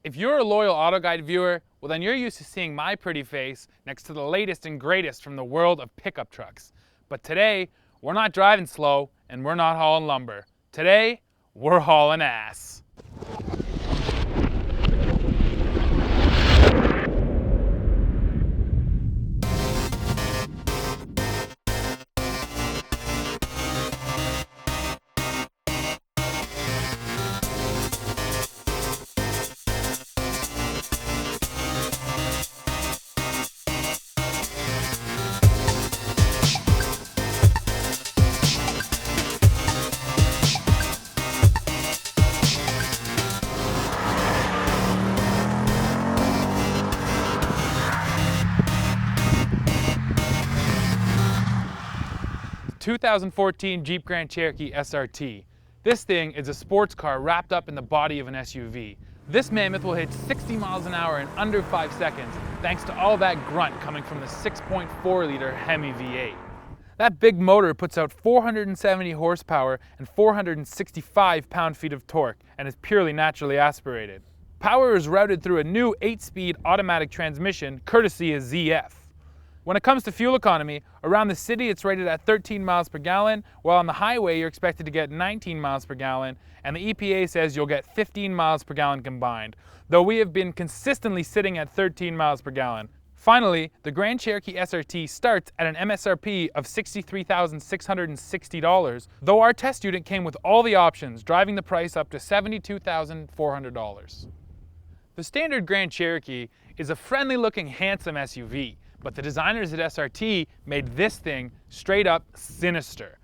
If you're a loyal AutoGuide viewer, well then you're used to seeing my pretty face next to the latest and greatest from the world of pickup trucks. But today, we're not driving slow and we're not hauling lumber. Today, we're hauling ass. The 2014 Jeep Grand Cherokee SRT. This thing is a sports car wrapped up in the body of an SUV. This mammoth will hit 60 miles an hour in under 5 seconds thanks to all that grunt coming from the 6.4-liter Hemi V8. That big motor puts out 470 horsepower and 465 pound-feet of torque and is purely naturally aspirated. Power is routed through a new 8-speed automatic transmission courtesy of ZF. When it comes to fuel economy, around the city it's rated at 13 miles per gallon, while on the highway you're expected to get 19 miles per gallon, and the EPA says you'll get 15 miles per gallon combined, though we have been consistently sitting at 13 miles per gallon. Finally, the Grand Cherokee SRT starts at an MSRP of $63,660, though our test unit came with all the options, driving the price up to $72,400. The standard Grand Cherokee is a friendly-looking, handsome SUV. But the designers at SRT made this thing straight up sinister.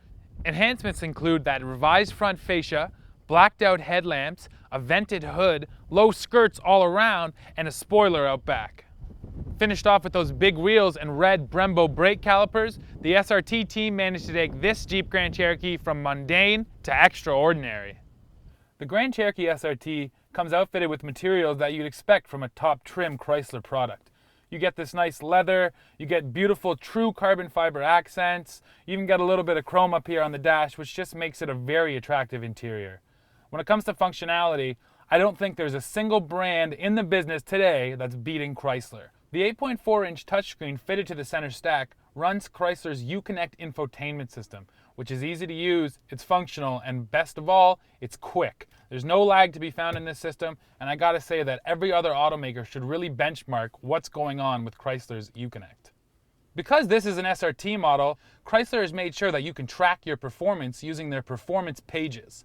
Enhancements include that revised front fascia, blacked out headlamps, a vented hood, low skirts all around, and a spoiler out back. Finished off with those big wheels and red Brembo brake calipers, the SRT team managed to take this Jeep Grand Cherokee from mundane to extraordinary. The Grand Cherokee SRT comes outfitted with materials that you'd expect from a top trim Chrysler product. You get this nice leather, you get beautiful true carbon fiber accents, you even get a little bit of chrome up here on the dash, which just makes it a very attractive interior. When it comes to functionality, I don't think there's a single brand in the business today that's beating Chrysler. The 8.4-inch touchscreen fitted to the center stack runs Chrysler's Uconnect infotainment system, which is easy to use, it's functional, and best of all, it's quick. There's no lag to be found in this system, and I gotta say that every other automaker should really benchmark what's going on with Chrysler's Uconnect. Because this is an SRT model, Chrysler has made sure that you can track your performance using their performance pages.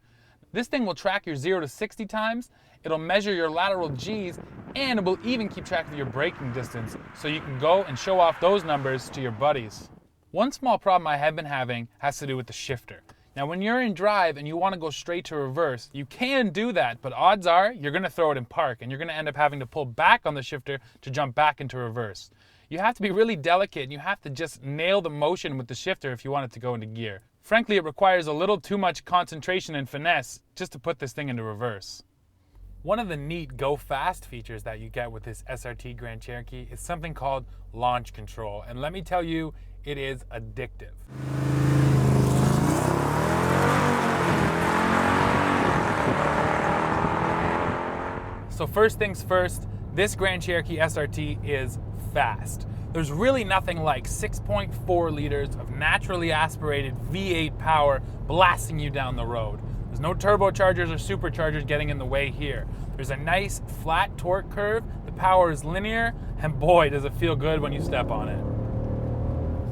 This thing will track your 0 to 60 times, it'll measure your lateral Gs, and it will even keep track of your braking distance, so you can go and show off those numbers to your buddies. One small problem I have been having has to do with the shifter. Now when you're in drive and you want to go straight to reverse, you can do that, but odds are you're going to throw it in park and you're going to end up having to pull back on the shifter to jump back into reverse. You have to be really delicate and you have to just nail the motion with the shifter if you want it to go into gear. Frankly, it requires a little too much concentration and finesse just to put this thing into reverse. One of the neat go fast features that you get with this SRT Grand Cherokee is something called launch control, and let me tell you, it is addictive. So first things first, this Grand Cherokee SRT is fast. There's really nothing like 6.4 liters of naturally aspirated V8 power blasting you down the road. There's no turbochargers or superchargers getting in the way here. There's a nice flat torque curve, the power is linear, and boy does it feel good when you step on it.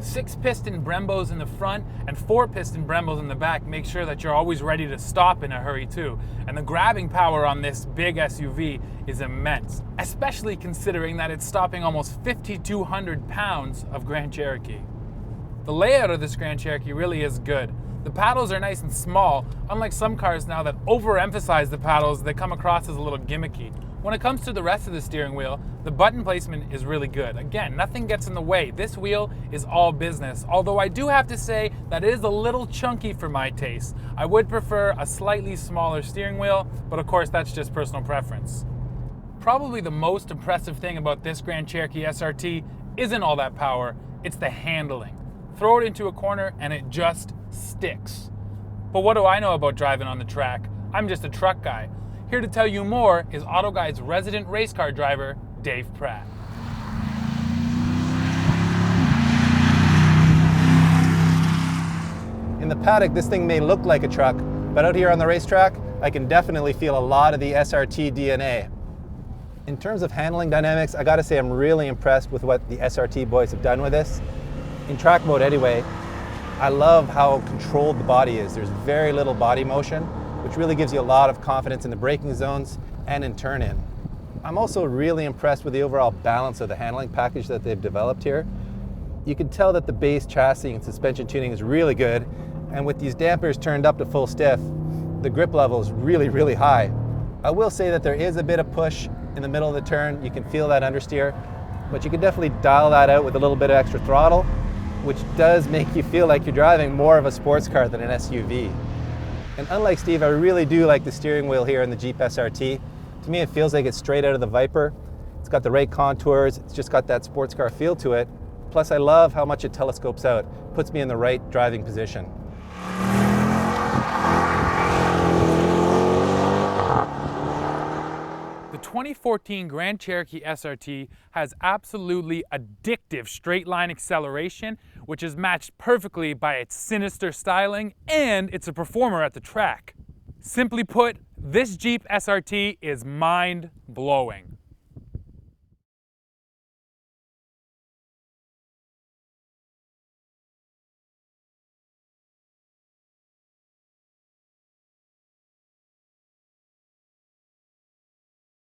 6-piston Brembos in the front and 4-piston Brembos in the back make sure that you're always ready to stop in a hurry too. And the grabbing power on this big SUV is immense, especially considering that it's stopping almost 5,200 pounds of Grand Cherokee. The layout of this Grand Cherokee really is good. The paddles are nice and small, unlike some cars now that overemphasize the paddles, they come across as a little gimmicky. When it comes to the rest of the steering wheel, the button placement is really good. Again, nothing gets in the way. This wheel is all business, although I do have to say that it is a little chunky for my taste. I would prefer a slightly smaller steering wheel, but of course that's just personal preference. Probably the most impressive thing about this Grand Cherokee SRT isn't all that power, it's the handling. Throw it into a corner and it just sticks. But what do I know about driving on the track? I'm just a truck guy. Here to tell you more is AutoGuide's resident race car driver, Dave Pratt. In the paddock, this thing may look like a truck, but out here on the racetrack, I can definitely feel a lot of the SRT DNA. In terms of handling dynamics, I gotta say I'm really impressed with what the SRT boys have done with this. In track mode anyway, I love how controlled the body is. There's very little body motion, which really gives you a lot of confidence in the braking zones and in turn-in. I'm also really impressed with the overall balance of the handling package that they've developed here. You can tell that the base chassis and suspension tuning is really good, and with these dampers turned up to full stiff, the grip level is really, really high. I will say that there is a bit of push in the middle of the turn. You can feel that understeer, but you can definitely dial that out with a little bit of extra throttle, which does make you feel like you're driving more of a sports car than an SUV. And unlike Steve, I really do like the steering wheel here in the Jeep SRT. To me, it feels like it's straight out of the Viper. It's got the right contours, it's just got that sports car feel to it. Plus, I love how much it telescopes out, puts me in the right driving position. The 2014 Grand Cherokee SRT has absolutely addictive straight line acceleration, which is matched perfectly by its sinister styling, and it's a performer at the track. Simply put, this Jeep SRT is mind-blowing.